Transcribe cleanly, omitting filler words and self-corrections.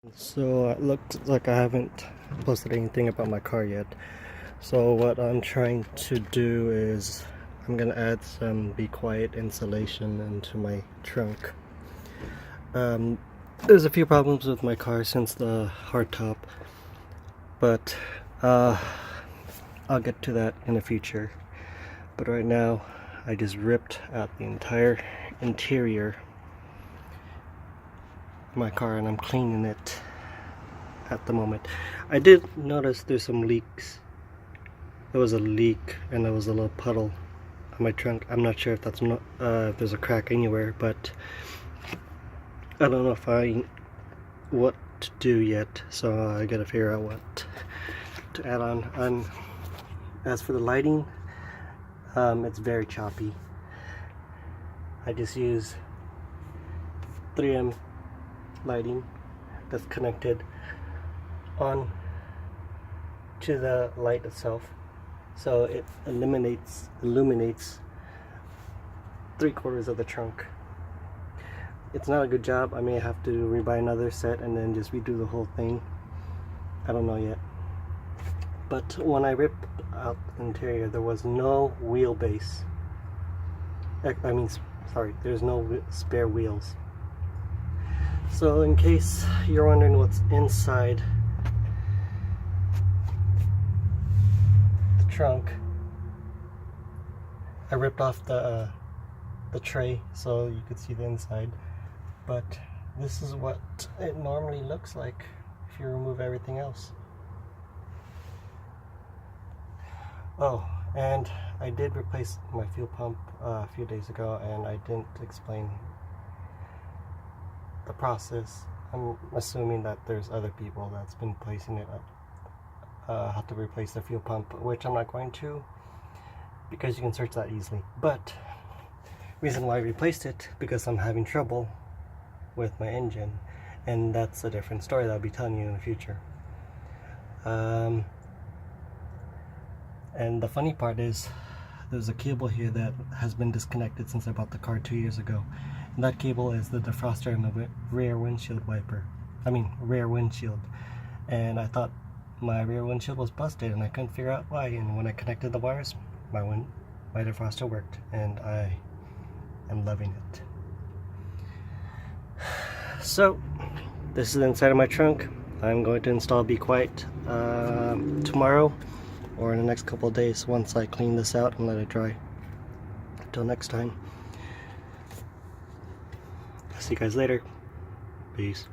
So it looks like I haven't posted anything about my car yet. So what I'm trying to do is I'm gonna add some B-quiet insulation into my trunk. There's a few problems with my car since the hardtop, but I'll get to that in the future. But right now I just ripped out the entire interior of my car and I'm cleaning it at the moment. I did notice there's some leaks. There was a leak and there was a little puddle on my trunk. I'm not sure if that's not if there's a crack anywhere, but I don't know what to do yet, so I gotta figure out what to add on. As for the lighting, it's very choppy. I just use 3M lighting that's connected on to the light itself, so it illuminates 3/4 of the trunk. It's not a good job. I may have to rebuy another set and then just redo the whole thing. I don't know yet. But when I ripped out the interior, there was no wheelbase. There's no spare wheels. So in case you're wondering what's inside the trunk, I ripped off the tray so you could see the inside, but this is what it normally looks like if you remove everything else. Oh, and I did replace my fuel pump a few days ago, and I didn't explain the process. I'm assuming that there's other people that's been placing it how to replace the fuel pump, which I'm not going to, because you can search that easily. But reason why I replaced it, because I'm having trouble with my engine, and that's a different story that I'll be telling you in the future. And the funny part is there's a cable here that has been disconnected since I bought the car 2 years ago, and that cable is the defroster and the rear windshield and I thought my rear windshield was busted and I couldn't figure out why, and when I connected the wires, my defroster worked, and I am loving it. So this is the inside of my trunk. I'm going to install B-quiet tomorrow or in the next couple of days once I clean this out and let it dry. Until next time, see you guys later. Peace.